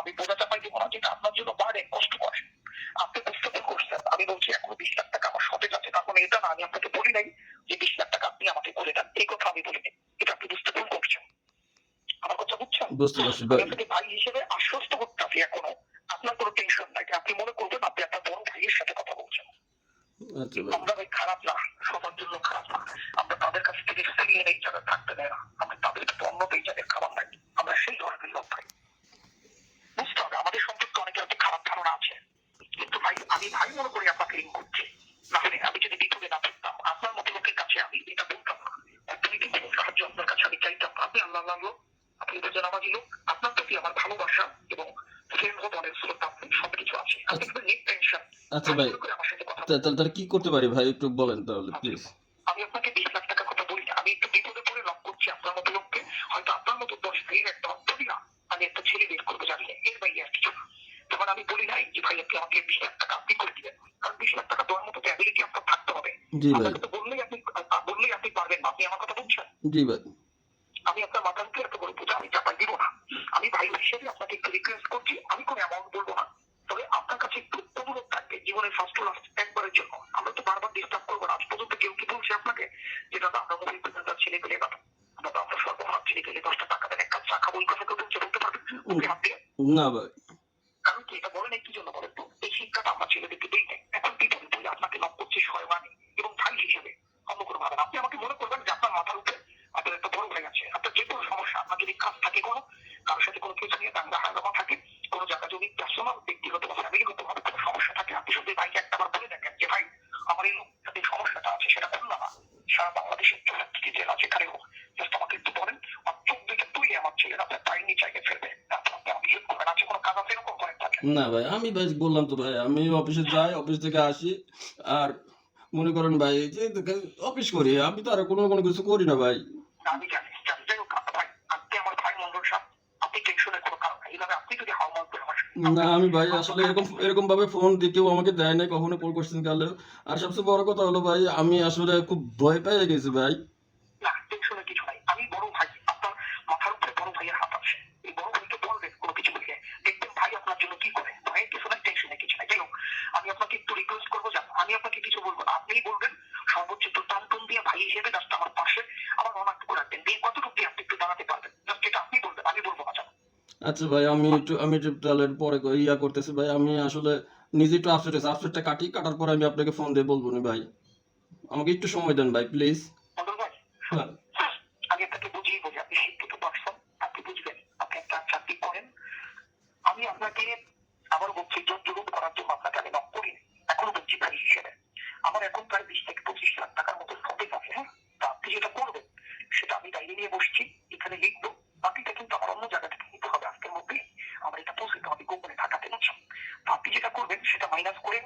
আমি বোঝা চাপাই দিব না, যেটা আপনার জন্য বার্ডেন, কষ্টকর। আপনি বুঝতে ভুল করছেন। আমি বলছি এখনো 20 লাখ টাকা আমার সতেজ আছে, তার মানে এটা না আমি আপনাকে বলি নাই যে 20 লাখ টাকা আপনি আমাকে করে দেন, এই কথা আমি বলিনি। এটা আপনি বুঝতে ভুল করছেন। আমার কথা বুঝছেন? বুঝতে পারছি আমি ভাই। আপনাকে ভাই হিসেবে আশ্বস্ত করতেছি এখনো, আপনার কোনো টেনশন নাই। আপনি মনে করবেন আপনি আপনার বড় ভাইয়ের সাথে কথা বলছেন। আচ্ছা ভাই। আমরা ভাই খারাপ না, সবার জন্য খারাপ না। আমরা তাদের কাছ থেকে ফিরিয়ে এই জায়গায় থাকতে দেয় না। আমরা তাদেরকে পণ্য এই জায়গায় খাবার নাই। আমরা সেই ধরনের লোক ভাই। বুঝতে হবে আমাদের সম্পর্কে অনেকের একটা খারাপ ধারণা আছে। কিন্তু ভাই আমি ভাই মনে করি আপনাকে লিঙ্ক করছি। নাহলে আমি যদি বিপদে না থাকতাম আপনার মতো লোকের কাছে আমি এটা বলতাম না। তুমি কিন্তু সাহায্য আপনার কাছে আমি চাইতাম। আপনি আল্লাহ লোক, আপনি বেজনামাজি লোক, আপনার প্রতি আমার ভালোবাসা এবং মনের শ্রদ্ধা সবকিছু আছে। আপনি কিন্তু নিট টেনশন আচ্ছা ভাই, করে আমার সাথে কথা তাহলে কি করতে পারি ভাই, একটু বলেন তাহলে প্লিজ। আমি আপনাকে 20 লাখ টাকা কথা বলি না। আমি একটু বিপদে পড়ে লক করছি আপনার মতো লোককে। হয়তো আপনার মতো 10 ভাইয়ের একটা অন্তরই না, আমি একটা ছেলে বের করবো জানি না, এর বাইরে আর কিছু না। তখন আমি বলি নাই যে ভাই আপনি আমাকে 20 লাখ টাকা আপনি করে দিবেন, কারণ 20 লাখ টাকা দেওয়ার মতো অ্যাবিলিটি আপনার থাকতে হবে। জি ভাই। আপনাকে তো বললেই আপনি পারবেন না। আপনি আমার কথা বুঝছেন? জি ভাই। আমি আপনার মাথার উপরে এত বড় বোঝা আমি চাপাই দিব না। আমি ভাই হিসেবে আপনাকে একটু রিকোয়েস্ট করছি, আমি কোনো অ্যামাউন্ট বলবো না, তবে আপনার কাছে একটু অনুরোধ থাকবে জীবনের ফার্স্ট লাস্ট একবারের জন্য। আমরা তো বারবার ডিস্টার্ব করবো না। আজ পর্যন্ত কেউ কি বলছে আপনাকে যেটা আমরা মুভি প্রেজেন্টার ছেলে পেলে বাবা, আমরা তো আমরা সর্বহারা ছেলে পেলে 10টা টাকা দেন, এক কাপ চা খাবো, ওই কথা কেউ বলছে, বলতে পারবেন ওকে হাত দিয়ে? না ভাই। কারণ কি এটা বলেন কি জন্য বলেন তো? এই শিক্ষাটা আমরা ছেলেদেরকে দিই নাই। এখন বিপদে পড়লে আপনাকে লক করছি স্বয়মানে এবং ভাই হিসেবে, অন্য কোনো ভাবে না। আপনি আমাকে মনে করবেন যে আপনার মাথার উপরে আপনার একটা বড় ভাই আছে। আপনার যে কোনো সমস্যা, আপনার যদি কাজ থাকে কোনো, কারোর সাথে কোনো কিছু নিয়ে দাঙ্গা হাঙ্গামা থাকে, কোনো জায়গা জমি পার্সোনাল ব্যক্তিগত বা ফ্যামিলিগত ভাবে কোনো সমস্যা থাকে, আপনি শুধু ভাইকে একটা বার বলে দেখেন যে ভাই আমার এই লোকটাতে সমস্যাটা আছে, সেটা খুলনা না, সারা বাংলাদেশের 64টি জেলা যেখানে হোক, জাস্ট আমাকে একটু বলেন। আর চোখ দুইটা তুলে আমার ছেলেরা আপনার পায়ের নিচে ফেলবে, তারপর আপনি আমাকে হেল্প করবেন। আছে কোনো কাজ আছে এরকম করেন থাকে? না ভাই, আমি ভাই বললাম তো ভাই, আমি অফিসে যাই, অফিস থেকে আসি, আর মনে করেন ভাই যে অফিস করি, আমি তো আর কোনো কিছু করি না ভাই। আমি জানি, যাই হোক ভাই, আপনি আমার ভাই মন্ডল সাহেব, আপনি টেনশনের কোনো কারণ নাই। এইভাবে আপনি যদি হাওমাল করে আমার না আমি ভাই আসলে এরকম ভাবে ফোন দিয়ে কেউ আমাকে দেয় নাই কখনো, কল করছেন কালেও। আর সবচেয়ে বড় কথা হলো ভাই, আমি আসলে খুব ভয় পেয়ে গেছি ভাই। না, টেনশনের কিছু নাই। আমি বড় ভাই, আপনার মাথার উপরে বড় ভাইয়ের হাত আছে। এই বড় ভাইকে বলবেন কোনো কিছু বললে, দেখবেন ভাই আপনার জন্য কি করে। ভয়ের কিছু নাই, টেনশনের কিছু নাই। যাই হোক, আমি আপনাকে একটু রিকোয়েস্ট করবো, যান আমি আপনাকে কিছু বলবো না, আপনিই বলবেন সর্বোচ্চ একটু টান দিয়ে ভাই হিসেবে জাস্ট আমার পাশে আমার অনাক্ত করে রাখবেন। দিয়ে কতটুকু দিয়ে আপনি একটু দাঁড়াতে পারবেন, জাস্ট এটা আপনি বলবেন, আমি বলবো না। যান। আচ্ছা ভাই, আমি একটু তাহলে পরে করতেছি ভাই। আমি আসলে নিজে একটু আপসেটটা কাটার পর আমি আপনাকে ফোন দিয়ে বলবো নি ভাই। আমাকে একটু সময় দেন ভাই প্লিজ। মন্ডল ভাই, হ্যাঁ। আমি আপনাকে বুঝিয়ে বলি, আপনি শিক্ষিত পারসন, আপনি বুঝবেন। আপনি একটা চাকরি করেন। আমি আপনাকে আবার বলছি, জোর জুলুম করার জন্য আপনাকে আমি নক করিনি। এখনো বলছি ভাই হিসেবে আমার এখন প্রায় 20 থেকে 25 লাখ টাকার মতো সতেজ আছে। হ্যাঁ, তা আপনি যেটা করবেন সেটা আমি ডায়েরি নিয়ে বসছি, এখানে লিখবো। বাকিটা কিন্তু আমার অন্য জায়গা থেকে নিতে হবে আজকের মধ্যে। আমার এটা পৌঁছতে হবে গোপনে ঢাকাতে, বুঝছেন? তা আপনি যেটা করবেন সেটা মাইনাস করে